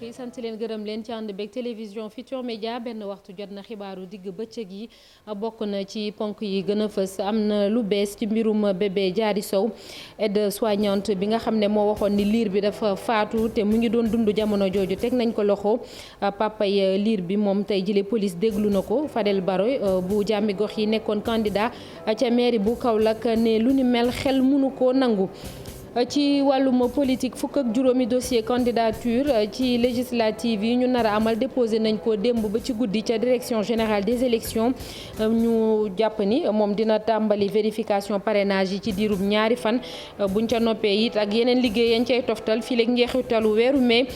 yi sant leen gërëm leen ci ànd beeg télévision Futurs Médias benn waxtu jot na xibaaru digg bëccëg yi bokk na ci ponk yi gën a fës am na lu bees ci mbirum bébé Diary Sow aide-soignante bi nga xam ne moo waxoon ni liir bi dafa faatu te mu ngi doon dund jamono jooju teg nañ ko loxo papay liir bi moom tey jële police déglu na ko Fadel Barro bu jàmmi gox yi nekkoon candidat ca mairie bu Kaolack ne lu ni mel xel mënu koo nangu. ci wàllum politique fukk ak juróomi dossier candidature ci législative yi ñu nar a amal déposé nañ ko démb ba ci guddi ca direction générale des élections ñu jàpp ni moom dina tàmbali vérification parrainage yi ci diirub ñaari fan buñ ca noppee it ak yeneen liggéey yañ cay toftal fii léegi njeexitalu weeru mai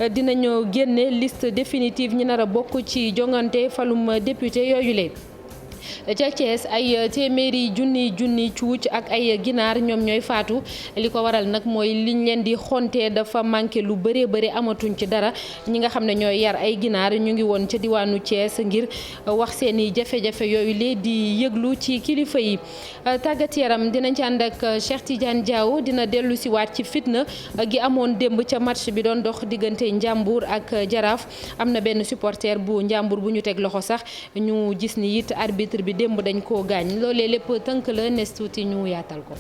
dinañu génne liste définitive ñi nar a bokk ci jongante falum député yooyu lee ca Thiès ay téeméeri junni cuuc ak ay ginaar ñoom ñooy faatu li ko waral nag mooy liñ leen di xontee dafa manqué lu bëree amatuñ ci dara ñi nga xam ne ñooy yar ay ginaar ñu ngi woon ca diwaanu Thiès ngir wax seeni jafe-jafe yooyu lee di yëglu ci kilifa yi. tàggat yaram dinañ ci ànd ak Cheikh Tidiane Diaw dina dellu si waat ci fitna gi amoon démb ca match bi doon dox diggante Njàmbur ak Jaraaf am na benn supporter bu Njàmbur bu ñu teg loxo sax ñu gis ni it arbitre bi démb dañ koo gaañ loolee lépp tënk la nes tuuti ñu yaatal ko.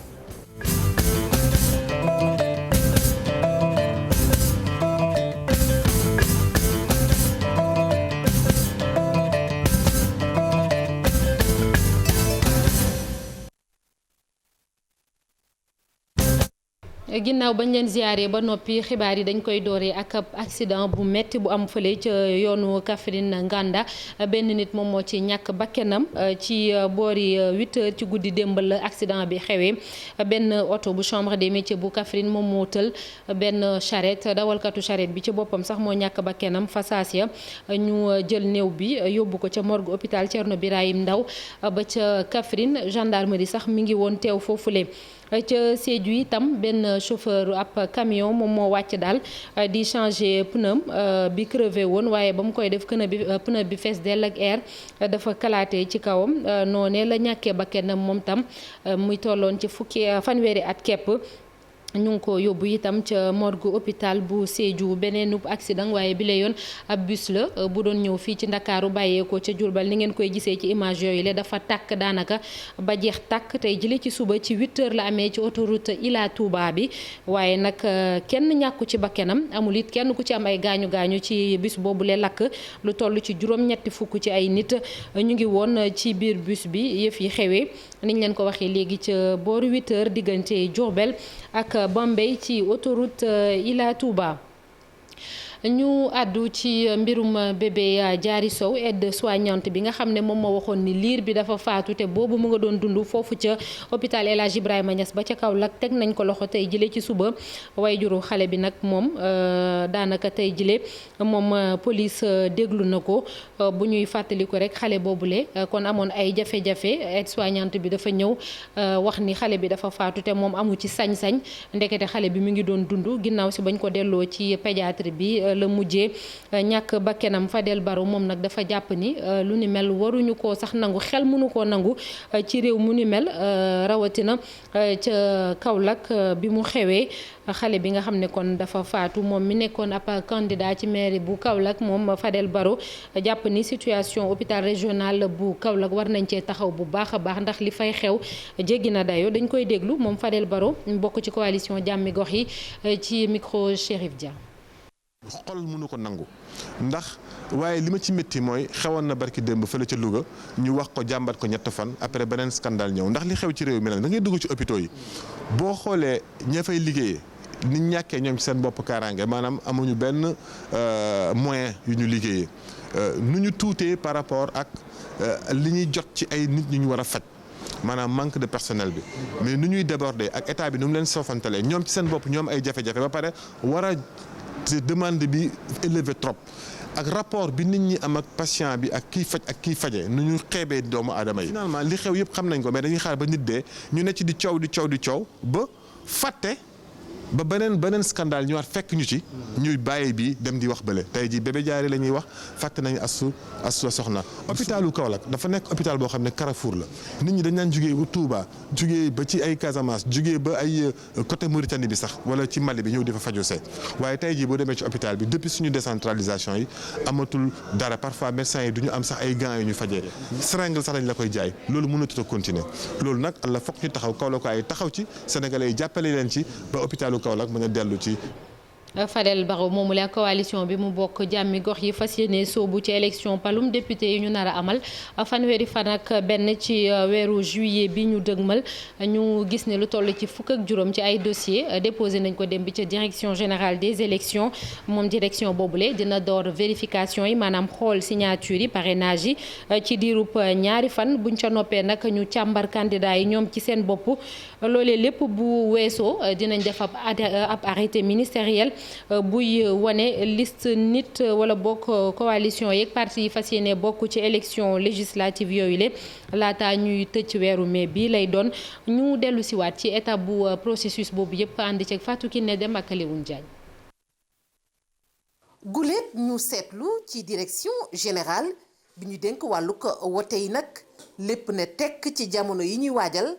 ginnaaw bañ leen ziyaare ba noppi xibaar yi dañ koy dooree ak ab accident bu metti bu am fële ca yoonu Kaffrine Nganda benn nit moom moo ci ñàkk bakkenam ci boori 8h ci guddi démb la accident bi xewee benn oto bu chambre des métiers bu Kaffrine moom moo tël benn charrette dawalkatu charrette bi ci boppam sax moo ñàkk bakkenam fasaas ya ñu jël néew bi yóbbu ko ca morgue hôpital Thierno Birahim Ndaw ba ca Kaffrine gendarmerie sax mi ngi woon teew foofule. ca Sédhiou itam benn chauffeur ab camion moom moo wàcc daal di changer pneu bi crevé woon waaye ba mu koy def pneu bi fees dell ak air dafa kalaate ci kawam noonee la ñàkkee bakkanam moom tam muy tolloon ci fanweeri at kepp ñu ngi ko yóbbu itam ca morgue hôpital bu Sédhiou beneen accident waaye bi la yoon ab bus la bu doon ñëw fii ci Ndakaaru bàyyeekoo ca Diourbel ni ngeen koy gisee ci image yooyu la dafa tàkk daanaka ba jeex tàkk tey jële ci suba ci 8h la amee ci autoroute Ila Touba bi waaye nag kenn ñàkku ci bakkanam amul it kenn ku ci am ay gaañu ci bus boobu le lakk lu toll ci juróom-ñetti fukk ci ay nit ñu ngi woon ci biir bus bi yëf yi xewee niñ leen ko waxee léegi ca booru 8h diggante Diourbel ak Bambey ci autoroute Ila Touba. ñu àddu ci mbirum bébé Diary Sow aide-soignante bi nga xam ne moom moo waxoon ni liir bi dafa faatu te boobu mu nga doon dund foofu ca hôpital El Hadj Ibrahima Niass ba ca Kaolack teg nañ ko loxo tey jile ci suba wayjuru xale bi nag moom daanaka tey jile moom police déglu na ko bu ñuy fàttali ko rek xale boobule kon amoon ay jafe-jafe aide-soignante bi dafa ñëw wax ni xale bi dafa faatu te moom amu ci sañ-sañ ndekete xale bi mu ngi doon dund ginnaaw si bañ ko delloo ci pédiatre bi la mujjee ñàkk bakkenam Fadel Barro moom nag dafa jàpp ni lu ni mel waruñu koo sax nangu xel mënu koo nangu ci réew mu ni mel rawatina ca Kaolack bi mu xewee xale bi nga xam ne kon dafa faatu moom mi nekkoon ab candidat ci mairie bu Kaolack moom Fadel Barro jàpp ni situation hôpital régional bu Kaolack war nañ cee taxaw bu baax a baax ndax li fay xew jéggi na dayo dañ koy déglu moom Fadel Barro bokk ci coalition jàmmi gox yi ci micro Chérif Dia. xol mënu ko nangu ndax waaye li ma ci métti mooy xewoon na barki démb fële ca Louga ñu wax ko jàmbat ko ñett fan après beneen scandale ñëw ndax li xew ci réew mi nag da ngay dugg ci hôpitaux yi boo xoolee ña fay liggéeyee nit ñàkkee ñoom ci seen bopp kaaraange maanaam amuñu benn moyen yu ñu liggéeyee nu ñu tuutee par rapport ak li ñuy jot ci ay nit ñu war a faj maanaam manque de personnel bi mais nu ñuy déborder ak état bi nu mu leen soofantalee ñoom ci seen bopp ñoom ay jafe-jafe ba pare war a demande bi élevé trop ak rapport bi nit ñi am ak patient bi ak kiy faj ak kiy faje nu ñu xeebee doomu aadama yi. finalement li xew yëpp xam nañ ko mais dañuy xaar ba nit dee ñu ne ci di coow ba fàtte ba beneen scandale ñëwaat fekk ñu ci ñuy bàyyi bi dem di wax bële tey ji bébé jaari la ñuy wax fàtte nañu astu soxna. hôpitalu Kaolack dafa nekk hôpital boo xam ne Carrefour la nit ñi dañ naan jugee ba Touba jugee ba ci ay Casamance jugee ba ay côté Mauritanie bi sax wala ci Mali bi ñëw di fa faju see waaye tey jii boo demee ci hôpital bi depuis suñu décentralisation yi amatul dara parfois médecins yi du ñu am sax ay gants yu ñu fajee seringue sax lañ la koy jaay loolu mënatut a continuer loolu nag Allah fokk ñu taxaw Kaolack ay taxaw ci sénégalais yi jàppale leen ci ba hôpitalu Kaolack mën a dellu ci. Fadel Barro moomu la coalition bi mu bokk jàmmi gox yi fas yéene soobu ci élection palum député yi ñu nar a amal fanweeri fan ak benn ci weeru juillet bi ñu dëgmal ñu gis ne lu toll ci fukk ak juróom ci ay dossier déposé nañ ko dem bi ca direction générale des élections moom direction boobule dina door vérification yi maanaam xool signature yi parrainage yi ci diirub ñaari fan buñ ca noppee nag ñu càmbar candidat yi ñoom ci seen bopp loolee lépp bu weesoo dinañ def ab arrêté ministériel buy wane liste nit wala bokk coalition yeeg parti yi fas yéene bokk ci élection législative yooyu le laata ñuy tëj weeru mai bi lay doon ñu dellu siwaat ci étape bu processus boobu yëpp ànd ceeg Fatou Kiné Dem ak Léoune Diagne. guléet ñu seetlu ci direction générale bi ñu dénk wàllu ko wote yi nag lépp ne tekk ci jamono yi ñuy waajal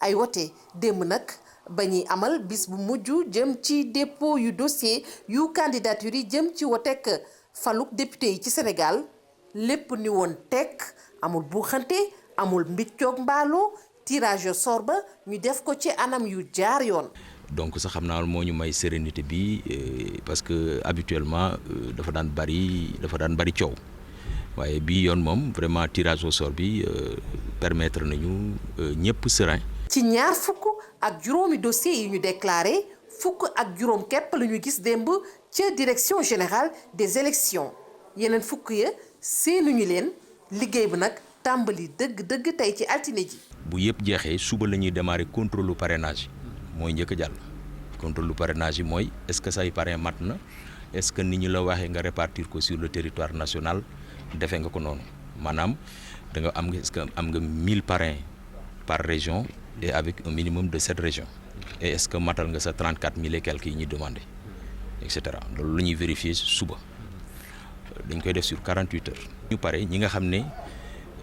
ay wote démb nag ba ñuy amal bis bu mujj jëm ci dépôt yu dossier yu candidature yi jëm ci wotek faluk député yi ci Sénégal lépp ni woon tekk amul buuxante amul mbiccoog mbaaloo tirage au sort ba ñu def ko ci anam yu jaar yoon. donc sax xam naa moo ñu may sérénité bi parce que habituellement dafa daan bari coow waaye bii yoon moom vraiment tirage au sort bi permettre nañu ñëpp serein. ci ñaar fukk ak juróomi dossier yi ñu déclaré fukk ak juróom képp la ñu gis démb ca direction générale des élections yeneen fukk ya seenuñu leen liggéey bi nag tàmbali dëgg tey ci altine ji. bu yëpp jeexee suba la ñuy démarrer contrôle parrainage mooy njëkk a jàll contrôle parrainage yi mooy est-ce que say parrain mat na est-ce que ni ñu la waxee nga répartir ko sur le territoire national defee nga ko noonu maanaam da nga am est-ce que am nga 1000 parrains par région. et avec un minimum de 7 régions et est-ce que matal nga sa 34 000 et quelques yi ñuy demandé et cetera loolu la ñuy vérifier suba dañ koy def sur 48 heures. ñu pare ñi nga xam ne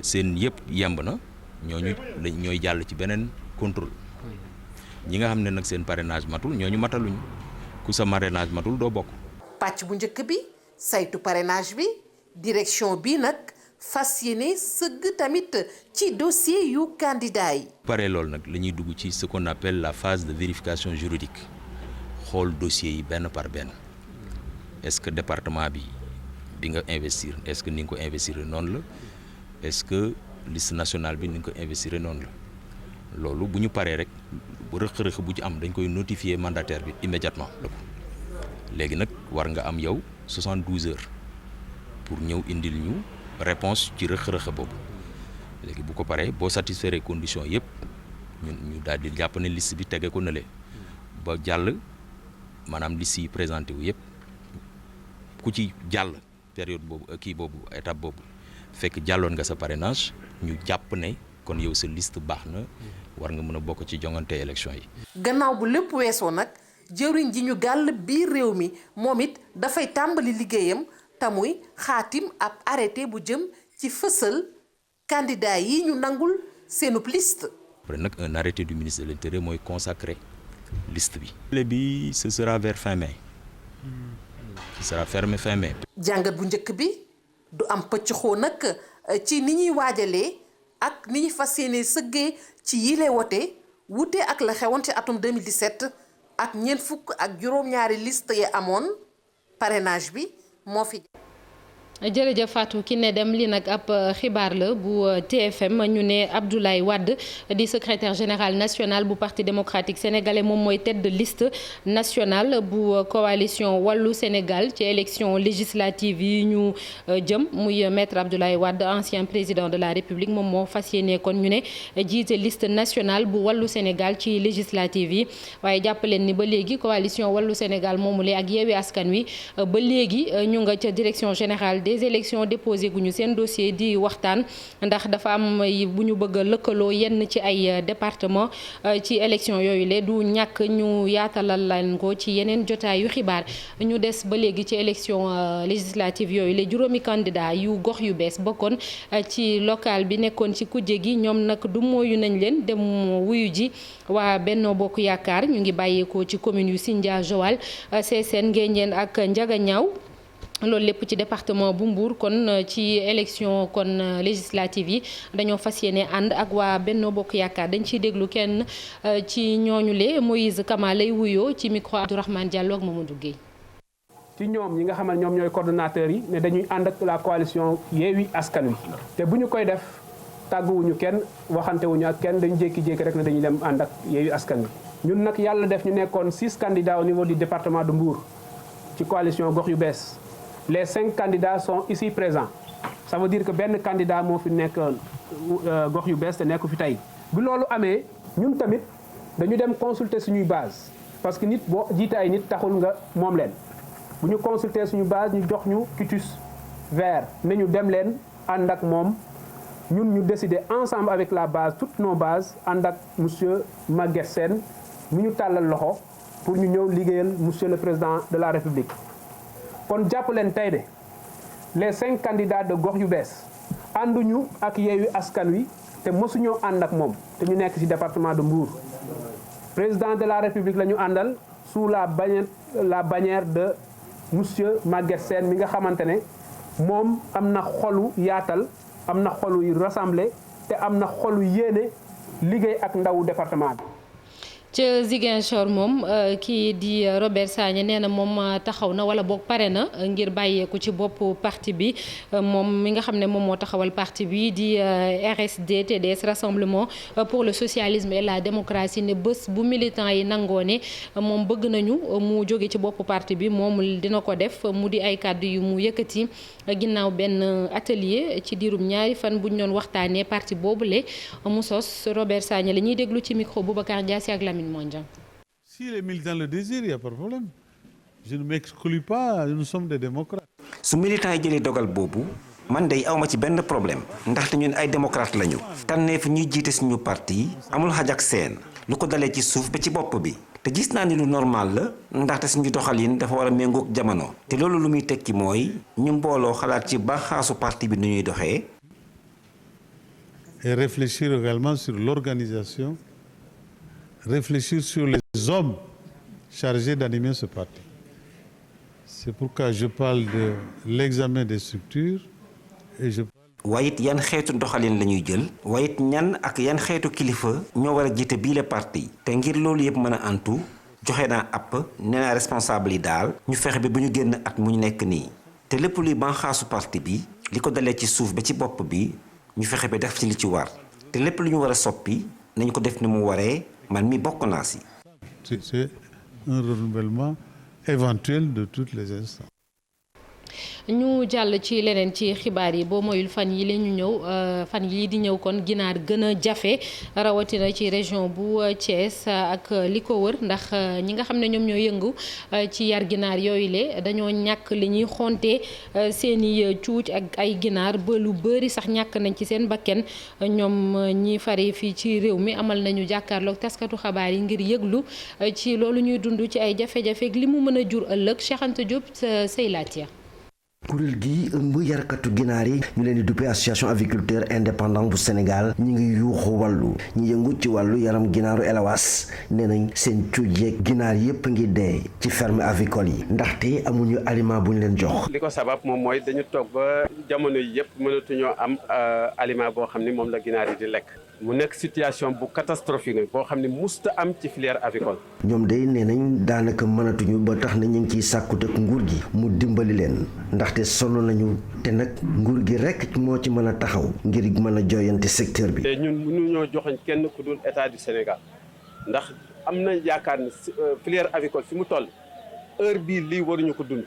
seen yëpp yemb na ñooy jàll ci beneen contrôle ñi nga xam ne nag seen parrainage matul ñooñu mataluñu ku sa parrainage matul doo bokk. pàcc bu njëkk bi saytu parrainage bi direction bi nag. fas yéene sëgg tamit ci dossier yu candidat yi. pare loolu nag la ñuy dugg ci ce qu'on appelle la phase de vérification juridique xool dossier yi benn par benn est-ce que département bi nga investir est-ce que ni nga ko investir noonu la est-ce que liste nationale bi ni nga ko investir noonu la loolu bu ñu paree rek bu rëq-rëq bu ci am dañ koy notifier mandataire bi immédiatement léegi nag war nga am yow 72 heures pour ñëw indil ñu. réponse ci rëq-rëq boobu léegi bu ko paree boo satisfaire conditions yëpp ñu daal di jàpp ne liste bi tege ko nële ba jàll maanaam liste yi présenté wu yëpp ku ci jàll période boobu boobu étape boobu fekk jàlloon nga sa parrainage ñu jàpp ne kon yow sa liste baax na war nga mën a bokk ci jongante élection yi. gannaaw bu lépp weesoo nag jëwriñ ji ñu gàll biir réew mi moom it dafay tàmbali liggéeyam. tamuy xaatim ab arrêté bu jëm ci fësal candidat yi ñu nangul seenub liste. après nag un arrêté du ministre de l'Intérieur mooy consacré liste bi. délai bi ce sera vers fin mai. ce sera fermé fin mai. jàngat bu njëkk bi du am pëccxoo nag ci ni ñuy waajalee ak ni ñu fas yéene sëggee ci yile wote wute ak la xewoon ci atum 2017 ak ñeent fukk ak juróom-ñaari liste ya amoon parrainage bi. moo fi. jërëjëf Fatou Kiné Dem li nag ab xibaar la bu TFM ñu ne Abdoulaye Wade di secrétaire général national bu parti démocratique sénégalais moom mooy tête de liste nationale bu coalition wàllu Sénégal ci élection législative yi ñu jëm muy maître Abdoulaye Wade ancien président de la République moom moo fas yéene kon ñu ne jiite liste nationale bu wàllu Sénégal ci législative yi waaye jàppaleen ni ba léegi coalition wàllu Sénégal moomule ak Yewwi Askan Wi ba léegi ñu nga ca direction générale des élections déposé guñu seen dossier di waxtaan ndax dafa am bu ñu bëgg a lëkkaloo yenn ci ay département ci élection yooyu le du ñàkk ñu yaatalal leen ko ci yeneen jotaayu xibaar. ñu des ba léegi ci élection législative yooyu le juróomi candidat yu gox yu bees bokkoon ci local bi nekkoon ci kujje gi ñoom nag du mooyu nañ leen dem wuyu ji waa Benno Bokk Yaakaar ñu ngi bàyyeekoo ci commune yu Sindia Joal Sessène Nguéniène ak Ndiaganiao loolu lépp ci département bu Mbour kon ci élection kon législative yi dañoo fas yéene ànd ak waa Benno Bokk Yaakaar dañ ciy déglu kenn ci ñooñu le Moïse Kama lay wuyoo ci micro Abdourahmane Diallo ak Mamadou Gueye. ci ñoom ñi nga xam ne ñoom ñooy coordonnateurs yi ne dañuy ànd ak la coalition Yewwi Askan Wi te bu ñu koy def tàgguwuñu kenn waxantewuñu ak kenn dañu jékki-jékki rek ne dañuy dem ànd ak Yewwi Askan Wi. ñun nag yàlla def ñu nekkoon 6 candidats au niveau du département de Mbour ci coalition gox yu bees les 5 candidats sont ici présents ça veut dire que benn candidat moo fi nekk gox yu bees te nekku fi tey. bu loolu amee ñun tamit dañu dem consulter suñuy base parce que nit boo jiite ay nit taxul nga moom leen. bu ñu consulter suñu base ñu jox ñu quitus vert ne ñu dem leen ànd ak moom ñun ñu décider ensemble avec la base toutes nos bases ànd ak monsieur Maguette Sène mu ñu tàllal loxo pour ñu ñëw liggéeyal monsieur le président de la république. kon jàpp leen tey de les 5 candidats de gox yu bees ànduñu ak Yewwi Askan Wi te mosuñoo ànd ak moom te ñu nekk ci département de Mbour président de la république la ñu àndal sous la bannière de monsieur Maguette Sène mi nga xamante ne moom am na xolu yaatal am na xolu yu rassemblé te am na xolu yéene liggéey ak ndawu département bi. ca Ziguinchor moom kii di Robert Sagna nee na moom taxaw na wala boog pare na ngir bàyyeeku ci bopp parti bi moom mi nga xam ne moom moo taxawal parti bi di RSD TDS Rassemblement pour le socialisme et la démocratie ne bés bu militant yi nangoo ne moom bëgg nañu mu jóge ci bopp parti bi moom dina ko def mu di ay kàddu yu mu yëkkati ginnaaw benn atelier ci diirum ñaari fan bu ñu doon waxtaanee parti boobule mu sos Robert Sagna la ñuy déglu ci micro Boubacar Diassi ak Lamine. Si les militants le désirent, il n'y a pas de problème. Je ne m'exclus pas, nous sommes des démocrates. su militants yi jëlee dogal boobu man day awma ci benn problème ndaxte ñun ay démocrate lañu tànnee fi ñuy jiite suñu parti amul xaj ak seen lu ko dalee ci suuf ba ci bopp bi te gis naa ni lu normal la ndaxte suñu doxalin dafa war a méngoog jamono te loolu lu muy tekki mooy ñu mbooloo xalaat ci banxaasu parti bi nu ñuy doxee. Et réfléchir également sur l'organisation. Réfléchir sur les hommes chargés d'animer ce parti. C'est pourquoi je parle de l'examen des structures et je waaye it yan xeetu doxalin la ñuy jël waaye it ñan ak yan xeetu kilifa ñoo war a jiite bii le parti te ngir loolu yëpp mën a antu joxe naa app nee naa responsable yi daal ñu fexe bi bu ñu génn at mu ñu nekk nii te lépp luy banxaasu parti bi li ko dalee ci suuf ba ci bopp bi ñu fexe ba def ci li ci war te lépp lu ñu war a soppi nañu ko def ni mu waree man mi bokk naa si. C'est un renouvellement éventuel de toutes les instances. ñu jàll ci leneen ci xibaar yi boo moyul fan yi la ñu ñëw fan yii di ñëw kon ginaar gën a jafe rawatina ci région bu Thiès ak li ko wër ndax ñi nga xam ne ñoom ñoo yëngu ci yar ginaar yooyu le dañoo ñàkk li ñuy xonte seeni cuuc ak ay ginaar ba lu bëri sax ñàkk nañ ci seen bakken ñoom ñi fare fii ci réew mi amal nañu jàkkaarloog taskatu xabaar yi ngir yëglu ci loolu ñuy dund ci ay jafe-jafe ak li mu mën a jur ëllëg Cheikh Anta Diop say laat ya kuréel gi ëmb yarkatu ginaar yi ñu leen di duppee association aviculteur indépendant bu Sénégal ñi ngi yuuxu wàllu ñi yëngu ci wàllu yaram ginaaru élevage nee nañ seen cuuj yeeg ginaar yépp ngi dee ci ferme avicole yi ndaxte amuñu aliment bu ñu leen jox. li ko sabab moom mooy dañu toog ba jamono yi yëpp mënatuñoo am aliment boo xam ni moom la ginaar yi di lekk mu nekk situation bu catastrophique boo xam ne musta am ci filière avicole. ñoom day nee nañ daanaka mënatuñu ba tax na ñu ngi ciy sàkkute nguur gi mu dimbali leen ndaxte sonn nañu te nag nguur gi rek moo ci mën a taxaw ngir mën a jooyante secteur bi. te ñun mënuñoo joxoñ kenn ku dul état du Sénégal ndax am na yaakaar ne filière avicole fi mu toll heure bii lii waruñu ko dund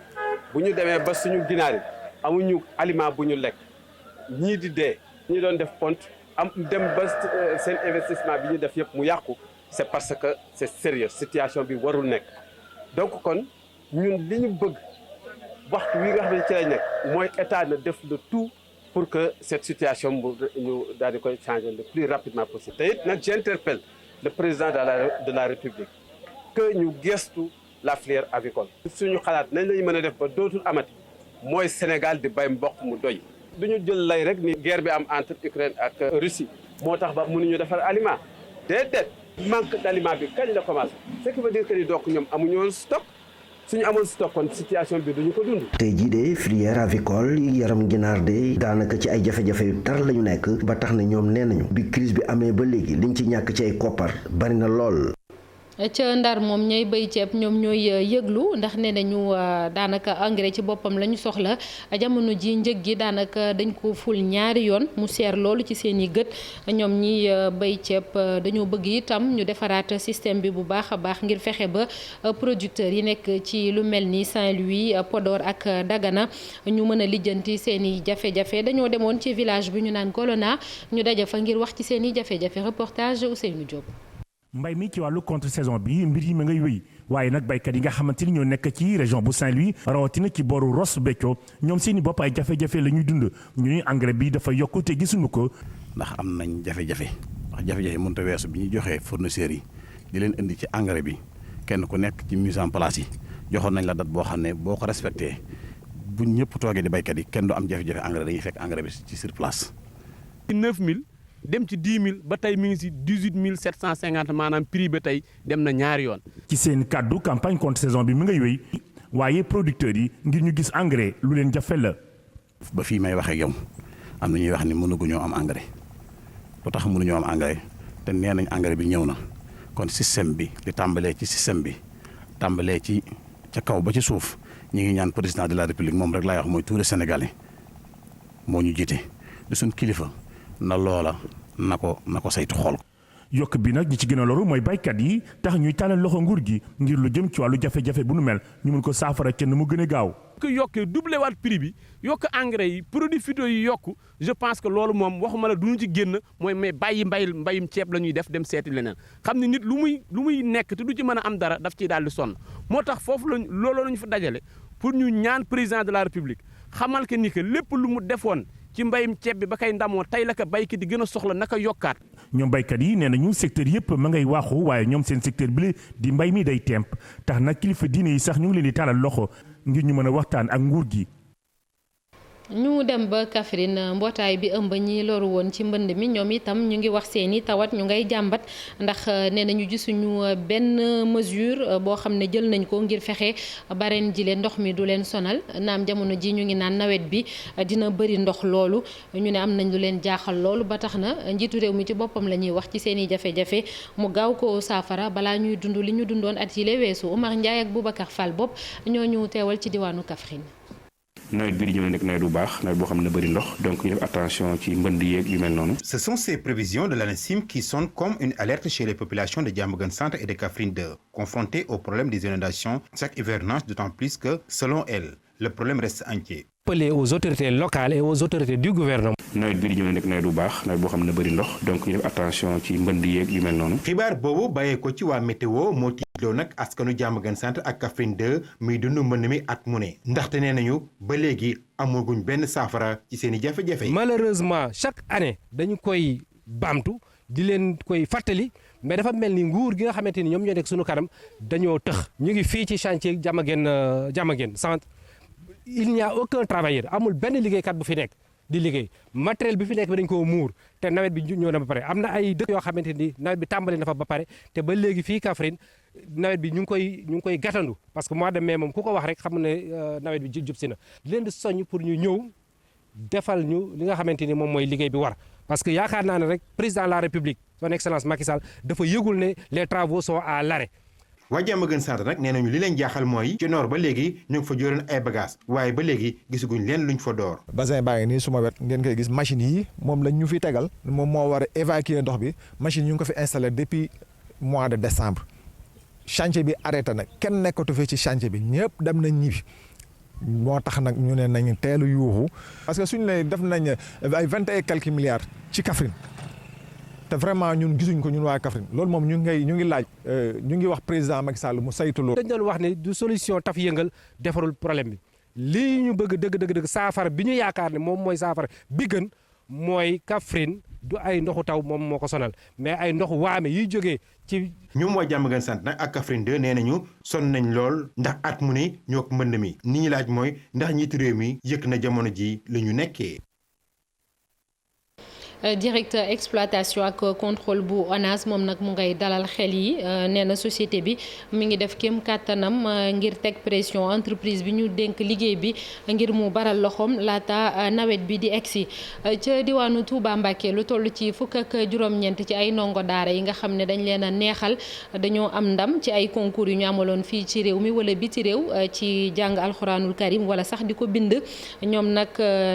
bu ñu demee ba suñu ginaar yi amuñu aliment bu ñu lekk ñii di dee ñi doon def pont. am dem ba seen investissement bi ñu def yëpp mu yàqu c'est parce que c'est sérieux situation bi warul nekk donc kon ñun li ñu bëgg waxtu wi nga xam ne ci lay nekk mooy état na def le tout pour que cette situation ñu daal di koy changer le plus rapidement possible. te it nag j'interpelle le président de la République que ñu gestu la filière avicole. suñu xalaat nañ lañu mën a def ba dootul amati mooy Sénégal di bay mboq mu doy. duñu jël lay rek ni guerre bi am entre Ukraine ak Russie moo tax ba mënuñu defar aliment déedéet manque d'aliment bi kañ la commencé ce qui veut dire que ni donc ñoom amuñu woon stock suñu amul stock kon situation bi duñu ko dund. tey jii de filière avicole yi yaram ginaar de daanaka ci ay jafe-jafe yu tar la ñu nekk ba tax na ñoom nee nañu bi crise bi amee ba léegi liñ ci ñàkk ci ay koppar bari na lool. ca Ndar moom ñooy béy ceeb ñoom ñooy yëglu ndax nee nañu daanaka engrais ci boppam la ñu soxla jamono ji njëg gi daanaka dañ ko ful ñaari yoon mu seer loolu ci seen i gët ñoom ñi béy ceeb dañoo bëgg itam ñu defaraat système bi bu baax a baax ngir fexe ba producteurs yi nekk ci lu mel ni Saint-Louis Podor ak Dagana ñu mën a lijjanti seen i jafe-jafe dañoo demoon ci village bi ñu naan Golona ñu daje fa ngir wax ci seen i jafe-jafe reportage Ousseynou Diop. mbay mi ci wàllu contre saison bi mbir yi ma ngay wéy waaye nag baykat yi nga xamante ni ñoo nekk ci région bu Saint-Louis rawatina ci booru Ross Béthio ñoom seeni bopp ay jafe-jafe la ñuy dund ñuy engrais bi dafa yokk te gisuñu ko. ndax am nañ jafe-jafe ndax jafe-jafe mënut a weesu bi ñuy joxee fournisseurs yi di leen indi ci engrais bi kenn ku nekk ci mise en place yi joxoon nañ la date boo xam ne boo ko respecté bu ñëpp toogee di baykat yi kenn du am jafe-jafe engrais dañuy fekk engrais bi ci sur place. 9000 dem ci 10 000 ba tey mi ngi si 18 750 maanaam prix ba tey dem na ñaari yoon. ci seen kàddu campagne contre saison bi mu ngay wéy waaye producteurs yi ngir ñu gis engrais lu leen jafe la. ba fii may waxee yow am na ñuy wax ni mënaguñoo am engrais lu tax mënuñoo am engrais te nee nañ engrais bi ñëw na kon système bi li tàmbalee ci système bi tàmbalee ci ca kaw ba ci suuf ñu ngi ñaan président de la république moom rek laay wax mooy tous les sénégalais moo ñu jiite di suñ kilifa. na loola na ko saytu xool. yokk bi nag ñi ci gën a loru mooy baykat yi tax ñuy tàllal loxo nguur gi ngir lu jëm ci wàllu jafe-jafe bu nu mel ñu mun ko saafara kenn mu gën a gaaw. ku yokkee doublé waat prix bi yokk engrais yi produits phyto yi yokku je pense que loolu moom waxuma la duñu ci génn mooy mais bàyyi mbayum ceeb la ñuy def dem seeti leneen xam ne nit lu muy nekk te du ci mën a am dara daf ciy daal di sonn moo tax foofu loolu la ñu fa dajale pour ñu ñaan président de la république xamal que ni que lépp lu mu defoon. ci mbayum ceeb bi ba kay ndamoo tey la ko baykat di gën a soxla naka yokkaat. ñoom baykat yi nee nañu secteur yëpp ma ngay waaxu waaye ñoom seen secteur bi di mbay mi day temp tax nag kilifa diine yi sax ñu ngi leen di taalal loxo ngir ñu mën a waxtaan ak nguur gi. ñu dem ba Kaffrine mbootaay bi ëmb ñi loru woon ci mbënd mi ñoom itam ñu ngi wax seeni tawat ñu ngay jàmbat ndax nee nañu gisuñu benn mesure boo xam ne jël nañ ko ngir fexe ba ren jile ndox mi du leen sonal naam jamono ji ñu ngi naan nawet bi dina bëri ndox loolu ñu ne am nañ lu leen jaaxal loolu ba tax na njiitu réew mi ci boppam la ñuy wax ci seeni jafe-jafe mu gaaw ko saafara balaa ñuy dund li ñu dundoon at yile weesu Omar Ndiaye ak Boubacar Fall bopp ñoo ñu teewal ci diwaanu Kaffrine. nawet bi di ñëw nekk nawet bu baax nawet boo xam ne bëri ndox donc ñu def attention ci mbënd yeeg yu mel noonu. Ce sont ces prévisions de l'ANACIM qui sonnent comme une alerte chez les populations de Diamaguène Centre et de Kaffrine 2, confrontées au problème des inondations chaque hivernage, d'autant plus que, selon elles, le problème reste entier. Appeler aux autorités locales et aux autorités du gouvernement. nawet bi di ñëw nekk nawet bu baax nawet boo xam ne bëri ndox donc ñu def attention ci mbënd yeeg yu mel noonu. xibaar boobu bàyyee ko ci waa météo moo tiitloo nag askanu Diamaguène Centre ak Kaffrine 2 muy dund mbënd mi at mu ne ndaxte nee nañu ba léegi amaguñ benn saafara ci seen i jafe-jafe. Malheureusement chaque année dañu koy baamtu di leen koy fàttali mais dafa mel ni nguur gi nga xamante ni ñoom ñoo nekk suñu kanam dañoo tëx ñu ngi fii ci chantier Diamaguène Centre il n'y a aucun travailleur amul benn liggéeykat bu fi nekk di liggéey matériel bi fi nekk bi dañ koo muur te nawet bi ñëw na ba pare am na ay dëkk yoo xamante ni nawet bi tàmbali na fa ba pare te ba léegi fii Kaffrine nawet bi ñu ngi koy gàttandu parce que mois de mai moom ku ko wax rek xam ne nawet bi jub si na di leen di soññ pour ñu ñëw defal ñu li nga xamante ni moom mooy liggéey bi war parce que yaakaar naa ne rek président de la république son excellence Macky Sall dafa yëgul ne les travaux sont à l'arrêt. waa Diamaguène Centre nag nee nañu li leen jaaxal mooy ci noor ba léegi ñu ngi fa jóoroon ay bagages waaye ba léegi gisaguñ leen luñ fa door. bassin baa ngi nii suma wet ngeen koy gis machine yi moom lañ ñu fi tegal moom moo war a évacuer ndox bi machine ñu ngi ko fi installé depuis mois de décembre chantier bi arrêté nag kenn nekkatu fi ci chantier bi ñëpp dem nañ ñibbi moo tax nag ñu ne nañu teelu yuuxu parce que suñu lay def nañ ay 20 et quelques milliards ci Kaffrine te vraiment ñun gisuñ ko ñun waa Kaffrine loolu moom ñu ngi laaj ñu ngi wax président Macky Sall mu saytu loolu. dañ doon wax ne du solution taf yëngal defarul problème bi lii ñu bëgg dëgg saafara bi ñu yaakaar ne moom mooy saafara bi gën mooy Kaffrine du ay ndoxu taw moom moo ko sonal mais ay ndoxu waame yiy jógee ci. ñoom waa Diamaguène Centre nag ak Kaffrine 2 nee nañu sonn nañ lool ndax at mu ne ñoo ko mbënd mi ni ñu laaj mooy ndax njiitu réew mi yëkk na jamono ji la ñu nekkee. directeur exploitation ak contrôle bu ONAS moom nag mu ngay dalal xel yi nee na société bi mi ngi def kéem kàttanam ngir teg pression entreprise bi ñu dénk liggéey bi ngir mu baral loxoom laata nawet bi di egsi ca diwaanu Touba Mbacké lu toll ci fukk ak juróom-ñeent ci ay ndongo daara yi nga xam ne dañ leen a neexal dañoo am ndam ci ay concours yu ñu amaloon fii ci réew mi wala biti réew ci jàng alxuraanul karim wala sax di ko bind ñoom nag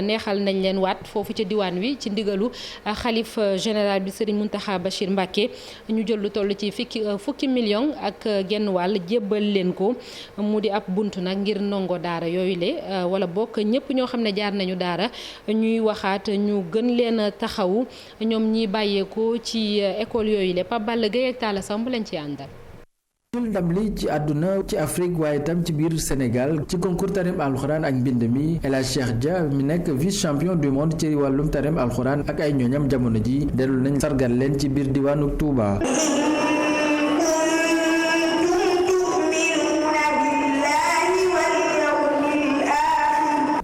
neexal nañ leen waat foofu ca diwaan wi ci ndigalu xalif général bi Serigne Mountakha Bachir Mbacké ñu jël lu toll ci fukki million ak genn wàll jébbal leen ko mu di ab buntu nag ngir ndongo daara yooyu le wala bokk ñëpp ñoo xam ne jaar nañu daara ñuy waxaat ñu gën leen taxawu ñoom ñi bàyyeekoo ci école yooyu le Pape Balla Gueye ak Talla Samb lañ ci àndal. ndam li ci àdduna ci Afrique waaye tam ci biir Sénégal ci concours tarim alxuraan ak mbind mi El Hadj Cheikh Dia mi nekk vice champion du monde ci wàllum tarim alxuraan ak ay ñooñam jamono ji dellu nañ sargal leen ci biir diwaanu Touba.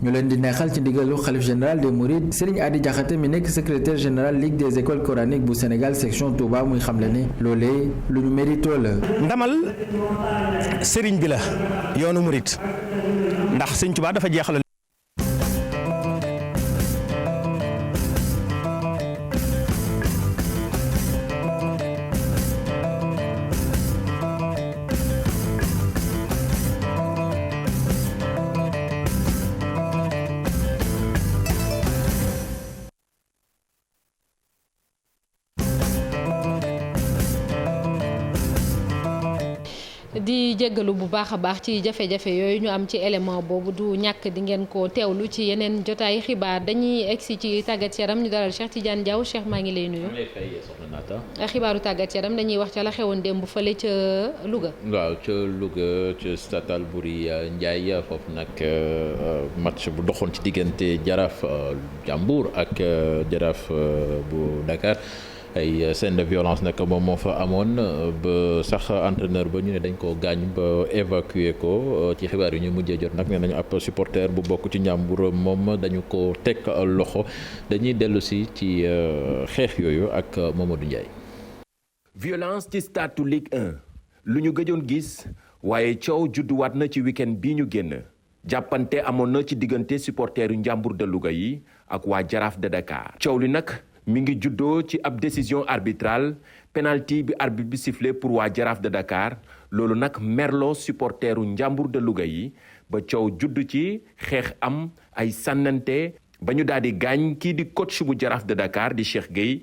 ñu leen di neexal ci ndigalu xalif général des Mourides Serigne Adi Diakhaté mi nekk secrétaire général Ligue des écoles coraniques bu Sénégal section Touba muy xamle ne loolee lu ñu mérito la. ndamal Serigne bi la yoonu Mouride ndax Serigne Touba dafa jeexal. di jéggalu bu baax a baax ci jafe-jafe yooyu ñu am ci élément boobu du ñàkk di ngeen ko teewlu ci yeneen jotaay xibaar dañuy egsi ci tàggat yaram ñu dalal Cheikh Tidiane Diaw Cheikh maa ngi lay nuyu. xibaaru tàggat yaram dañuy wax ca la xewoon démb fële ca Louga. waaw ca Louga ca stade Albouri Ndiaye foofu nag match bu doxoon ci diggante Jaraaf Jambour ak Jaraaf bu Dakar. ay scène de violence nag moom moo fa amoon ba sax entraîneur ba ñu ne dañ ko gaañ ba évacuer ko ci xibaar yi ñu mujjee jot nag nee nañu ab supporter bu bokk ci Njàmbur moom dañu ko teg loxo dañuy dellu si ci xeex yooyu ak Mamadou Ndiaye. violence ci stade Ligue 1 lu ñu gëjoon gis waaye coow judduwaat na ci week-end bii ñu génn jàppante amoon na ci diggante supporteru Njàmbur de Louga yi ak waa Jaraaf de Dakar coow li nag. mi ngi juddoo ci ab décision arbitrale penalty bi arbitre bi sifflé pour waa Jaraaf de Dakar loolu nag merloo supporteru Njàmbur de Louga yi ba coow judd ci xeex am ay sànnante ba ñu daal di gaañ kii di coach bu Jaraaf de Dakar di Cheikh Gueye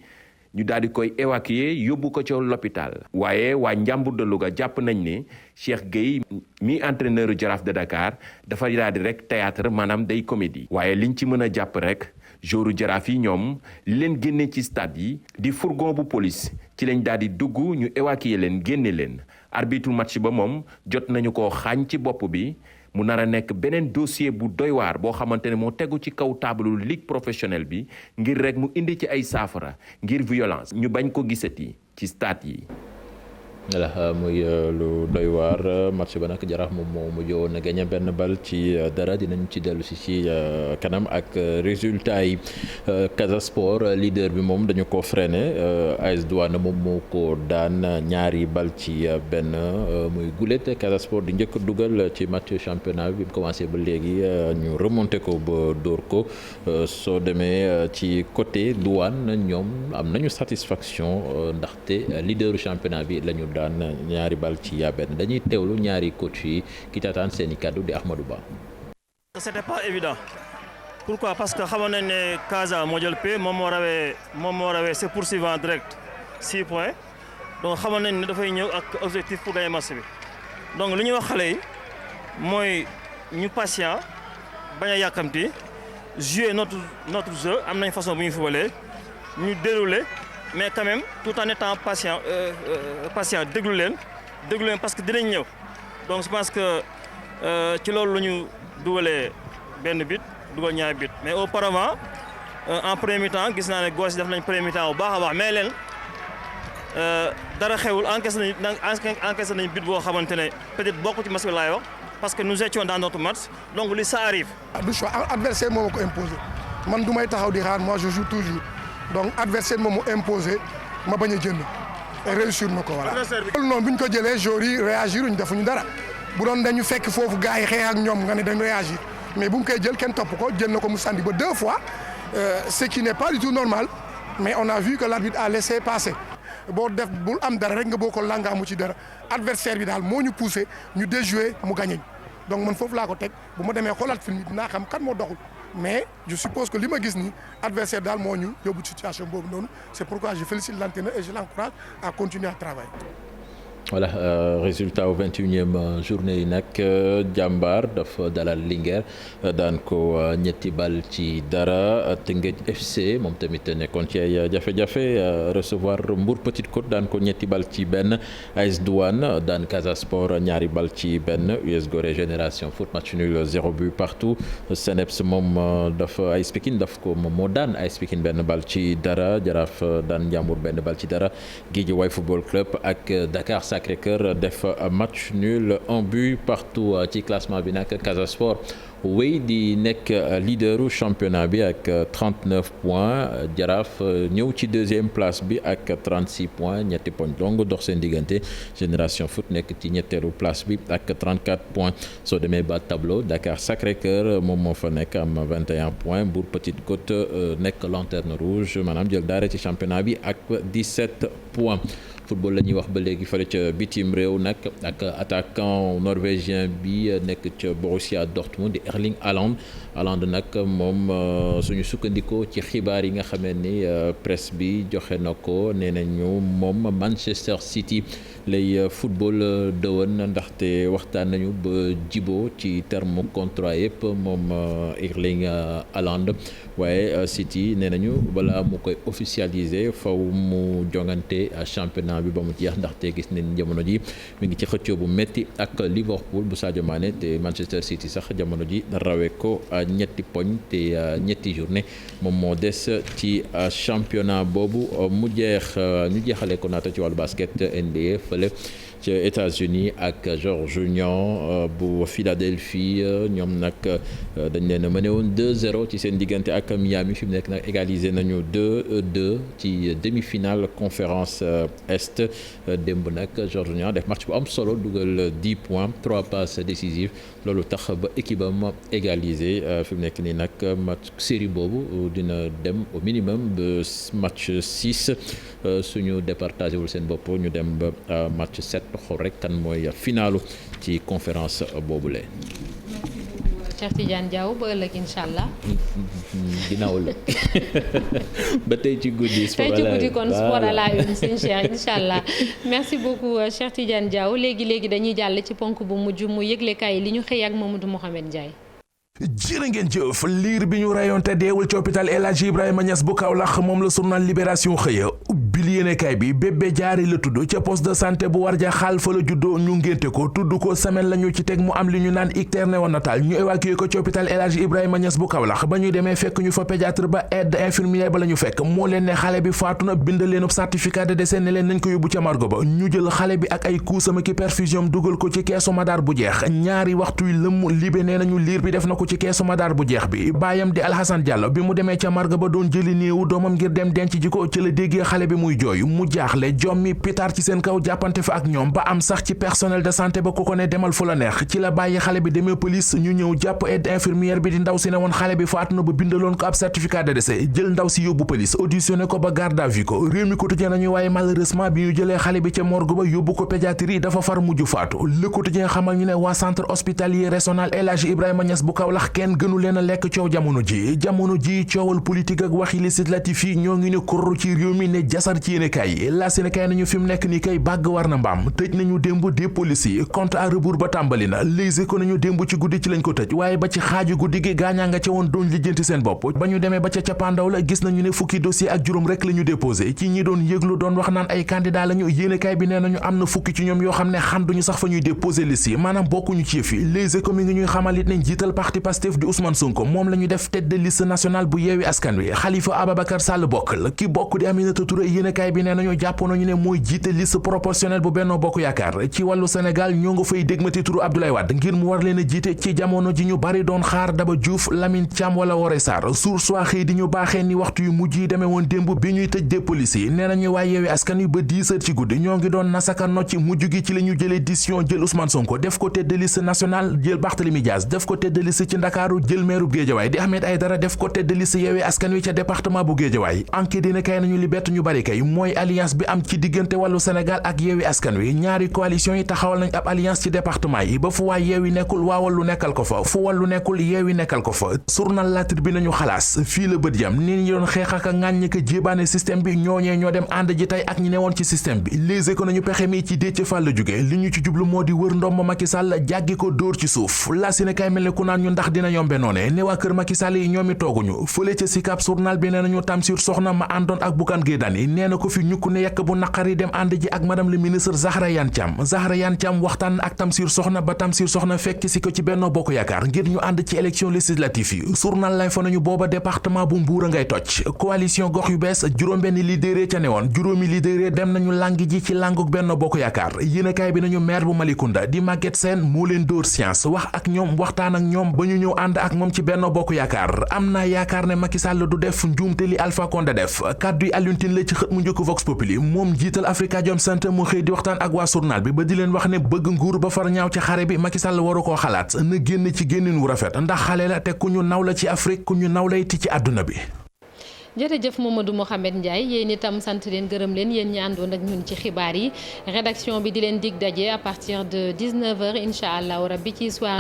ñu daal di koy évacuer yóbbu ko ca l'hôpital waaye waa Njàmbur de Louga jàpp nañ ne Cheikh Gueye mi entraîneur Jaraaf de Dakar dafa daal di rek théâtre maanaam day comédie waaye liñ ci mën a jàpp rek jouru Jaraaf yi ñoom li leen génne ci stade yi di fourgon bu police ci lañ daal di dugg ñu évacuer leen génne leen arbitre match ba moom jot nañu ko xaañ ci bopp bi mu nar a nekk beneen dossier bu doy waar boo xamante ne moo tegu ci kaw taabalu ligue professionnelle bi ngir rek mu indi ci ay saafara ngir violence ñu bañ ko gisati ci stade yi. voilà muy lu doy waar match ba nag Jaraaf moom moo mujjoon a gagné benn bal ci dara dinañ ci dellu si ci kanam ak résultat yi Casa Sport leader bi moom dañu ko freiné AS Douane moom moo ko daan ñaari bal ci benn muy gulet Casa Sport di njëkk dugal ci match championnat bi mu commencé ba léegi ñu remonté ko ba dóor ko soo demee ci côté Douane ñoom am nañu satisfaction ndaxte leaderu championnat bi lañu daan ñaari bal ci benn dañuy teewlu ñaari coach yi ki taataan seeni kàddu di Ahmadou Ba. C'était pas évident. Pourquoi? Parce que xamoon nañ ne Casa moo jël paie moom moo rawee c'est poursuivant en direct 6 points donc xamoon nañ ne dafay ñëw ak objectif pour gagner match bi donc lu ñuy wax xale yi mooy ñu patient bañ a yàkkamti jouer notre jeu am nañ façon bu ñu footballé ñu dérouler. mais quand même tout en étant patient déglu leen parce que dinañ ñëw donc je pense que ci loolu dugalee benn but dugal ñaari but mais auparavant en premier mi-temps gis naa ne gos yi def nañ premier mi-temps bu baax a baax mais leen dara xewul encaissé nañ but boo xamante ne peut-être bokk ci match bi laay wax parce que nous étions dans notre match donc li ça arrive. du choix adversaire moo ma ko imposé man du may taxaw di xaar moi je joue toujours donc adversaire moom mu imposé ma bañ a jënd et réussir na ko voilà. loolu noonu bu ñu ko jëlee joueurs yi réagir uñ defuñu dara bu doon dañu fekk foofu gars yi xeex ak ñoom nga ne dañu réagir mais bu mu koy jël kenn topp ko jël na ko mu sànni ba 2 fois ce qui n'est pas du tout normal mais on a vu que l'arbitre a laissé passer. boo def bul am dara rek nga boo ko langaamu ci dara adversaire bi daal moo ñu poussé ñu déjouer mu gagné donc man foofu laa ko teg bu ma demee xoolaat film bi dinaa xam kan moo doxul mais je suppose que li ma gis ni adversaire daal moo ñu yóbbu situation boobu noonu c'est pourquoi je félicite l'entraîneur et je l'encourage à continuer à travailler. voilà résultat au 21e journée yi nag jàmbaar dafa dalal Linguère daan ko ñetti bal ci dara Teungueth FC moom tamit nekkoon ci ay jafe-jafe recevoir Mbour Petite Côte daan ko ñetti bal ci benn AS Douane daan Casa Sport ñaari bal ci benn US Gorée Génération Foot match nul 0 but partout Seneps moom dafa AS Pikine daf ko moom moo daan AS Pikine benn bal ci dara Jaraaf daan Ndiambour benn bal ci dara Guédiawaye Football Club ak Dakar Sacré-Cœur def match nul un but partout ci classement bi nag Casa Sport wéy di nekk leaderu championnat bi ak 39 points Jaraaf ñëw ci deuxième place bi ak 36 points ñetti poñ donc dox seen diggante Génération Foot nekk ci ñetteelu place bi ak 34 points soo demee ba tableau Dakar Sacré-Cœur moom moo fa nekk am 21 points Mbour Petite Côte nekk lanterne rouge maanaam jël daare ci championnat bi ak 17 points. football la ñuy wax ba léegi fële ca bitim réew nag ak attaquant norvégien bi nekk ca Borussia Dortmund di Erling Haaland nag moom suñu sukkandikoo ci xibaar yi nga xamee ni presse bi joxe na ko nee nañu moom Manchester City lay football dëwën ndaxte waxtaan nañu ba jibo ci terme contrat yëpp moom Erling Haaland waaye City nee nañu balaa mu koy officialiser faw mu jongante championnat bi ba mu jeex ndaxte gis nañ jamono ji mi ngi ci xëccoo bu metti ak Liverpool bu Sadio Mané te Manchester City sax jamono ji rawee ko ñetti poñ te ñetti journée moom moo des ci championnat boobu mu jeex ñu jeexalee ko naata ci wàllu basket NBA fële ci États-Unis ak Georges Niang bu Philadelphie ñoom nag dañ leen a mëne woon 2-0 ci seen diggante ak Miami fi mu nekk nag égalisé nañu 2-2 ci demi-finale conférence Est démb nag Georges Niang def match bu am solo dugal 10 points 3 passes décisives loolu tax ba équipe am égalisé fi mu nekk nii nag match série boobu dina dem au minimum ba match 6 suñu départagé wul seen bopp ñu dem ba match 7 xool rek kan mooy finalu ci conférence boobule. Cheikh Tidiane Diaw ba ëllëg incha allah. ginnaaw ëllëg ba tey ci guddi. tey ci guddi kon sport à la une sëñ Cheikh incha allah merci beaucoup Cheikh Tidiane Diaw léegi dañuy jàll ci ponk bu mujj mu yëglekaay li ñu xëy ak Mamadou Mouhamed Ndiaye. jërë ngeen jëf liir bi ñu rayoon te deewul ci hôpital El Hadji Ibrahima Niass bu Kaolack moom la journal Libération xëya ubbil yéenekaay bi bébé jaari la tudd ca poste de santé bu Warja Xaal fa la juddoo ñu ngénte ko tudd ko semaine la ñu ci teg mu am li ñu naan ictère néonatal ñu évacué ko ci hôpital El Hadji Ibrahima Niass bu Kaolack ba ñuy demee fekk ñu fa pédiatre ba aide infirmière ba la ñu fekk moo leen ne xale bi faatu na bind leen certificat de décès ne leen nañ ko yóbbu ca morgue ba ñu jël xale bi ak ay kuusam ki perfusion dugal ko ci keesu madaar bu jeex ñaari waxtuy lëmm libe nee nañu liir bi def na ko ci keesu madaar bu jeex bi baayam di Alhassane Diallo bi mu demee ca morgue ba doon jëli néewu doomam ngir dem denc ji ko ci la déggee xale bi muy jooy mu jaaxle jommi pitaar ci seen kaw jàppante fa ak ñoom ba am sax ci personnel de santé ba ku ko ne demal fu la neex ci la bàyyi xale bi demee police ñu ñëw jàpp aide infirmière bi di ndaw si ne woon xale bi faatu na ba bindaloon ko ab certificat de décès jël ndaw si yóbbu police auditionné ko ba garde à vue ko réew mi quotidien nañu waaye malheureusement bi ñu jëlee xale bi ca morgue ba yóbbu ko pédiatrie dafa far mujj faatu le quotidien xamal ñu ne waa centre hospitalier régional El Hadji Ibrahima Niass bu Kaolack kenn gënu leen a lekk coow jamono ji coowal politique ak waxi législatif yi ñoo ngi ne kurru ci réew mi ne jasar ci yéenekaay yi la Sénégal nañu fi mu nekk nii kay bàgg war na mbaam tëj nañu démb des policiers compte à rebours ba tàmbali na Les Échos nañu démb ci guddi ci lañ ko tëj waaye ba ci xaaju guddi gi gaañaa nga ca woon doon lijjanti seen bopp ba ñu demee ba ca cappaandaw la gis nañu ne fukki dossier ak juróom rek la ñu déposé ci ñi doon yëglu doon wax naan ay candidat lañu yéenekaay bi nee nañu am na fukki ci ñoom yoo xam ne xanduñu sax fa ñuy déposé liste yi maanaam bokkuñu ci yëf yi Les Échos mi ngi ñuy xamal it ne njiital parti Pastef di Ousmane Sonko moom la ñu def tête de liste nationale bu Yewwi Askan Wi Khalifa Ababacar Sall bokk la ki bokk di Aminata Touré yéenekaay bi nee nañu jàpp nañu ne mooy jiite liste proportionnelle bu Benno Bokk Yaakaar ci wàllu Sénégal ñoo nga fay dégmati turu Abdoulaye Wade ngir mu war leen a jiite ci jamono ji ñu bari doon xaar Daba Diouf Lamine Thiam wala Woré Sarr Source A xëy di ñu baaxee ni waxtu yu mujj yi demee woon démb bi ñuy tëj des policiers nee nañu waa Yewwi Askan Wi ba 10 heures ci guddi ñoo ngi doon nasaka nocc mujj gi ci la ñu jëlee décision jël Ousmane Sonko def ko tête de liste nationale jël Barthélémy Dias def ko tête de liste ci Ndakaaru jël maire bu Guédiawaye di Ahmed Aïdara def ko tête de liste Yewwi Askan Wi ca département bu Guédiawaye enquête dina kay nañu li bett ñu bari kay mooy alliance bi am ci diggante wàllu Sénégal ak Yewwi Askan Wi ñaari coalition yi taxawal nañ ab alliance ci département yi ba fu waa Yewwi nekkul waa Wallu nekkal ko fa fu Wallu nekkul Yewwi nekkal ko fa journal La Tribune nañu xalaas fii la bët yam ni ñu doon xeex ak ŋàññi ko jébaane système bi ñooñee ñoo dem ànd ji tey ak ñi newoon ci système bi Les Échos nañu pexe mi ci Déthié Fall la jóge li ñu ci jublu moo di wër ndomba Macky Sall jàggi ko dóor ci suuf la Sénégal mel ne ku naan ñu ndax dina yombe noone ne waa kër Macky Sall yi ñoom i tooguñu fële ca Sicap journal bi nee nañu Tamsir Soxna ma àndoon ak Bougane Gueye Dany nee na ko fi ñukk ne yekk bu naqari dem ànd ji ak madame le ministre Zahra Iyane Thiam waxtaan ak Tamsir Soxna ba Tamsir Soxna fekk si ko ci Benno Bokk Yaakaar ngir ñu ànd ci élection législative yi journal lay fa nañu booba département bu Mbour a ngay toj coalition gox yu bees juróom-benn leader ca newoon juróomi leader dem nañu langi ji ci languk Benno Bokk Yaakaar yéenekaay bi nañu maire bu Malicounda di Maguette Sène moo leen dóor science wax ak ñoom waxtaan ak ñoom ba ñu ñëw ànd ak moom ci Benno Bokk Yaakaar am naa yaakaar ne Macky Sall du def njuumte li Alpha Condé def kàddu yi Alioune Tine la ci xët mu njëkk Vox Populi moom jiital Afrikajom Center mu xëy di waxtaan ak waa journal bi ba di leen wax ne bëgg nguur ba far ñaaw ci xare bi Macky Sall waru koo xalaat na génn ci génnin wu rafet ndax xale la te ku ñu naw la ci Afrique ku ñu naw lay ti ci àdduna bi. jërëjëf Mamadou Mohamed Ndiaye yéen itam sant leen gërëm leen yéen ñi àndoon ak ñun ci xibaar yi rédaction bi di leen dig daje à partir de 19h incha allah rabbi ci soir.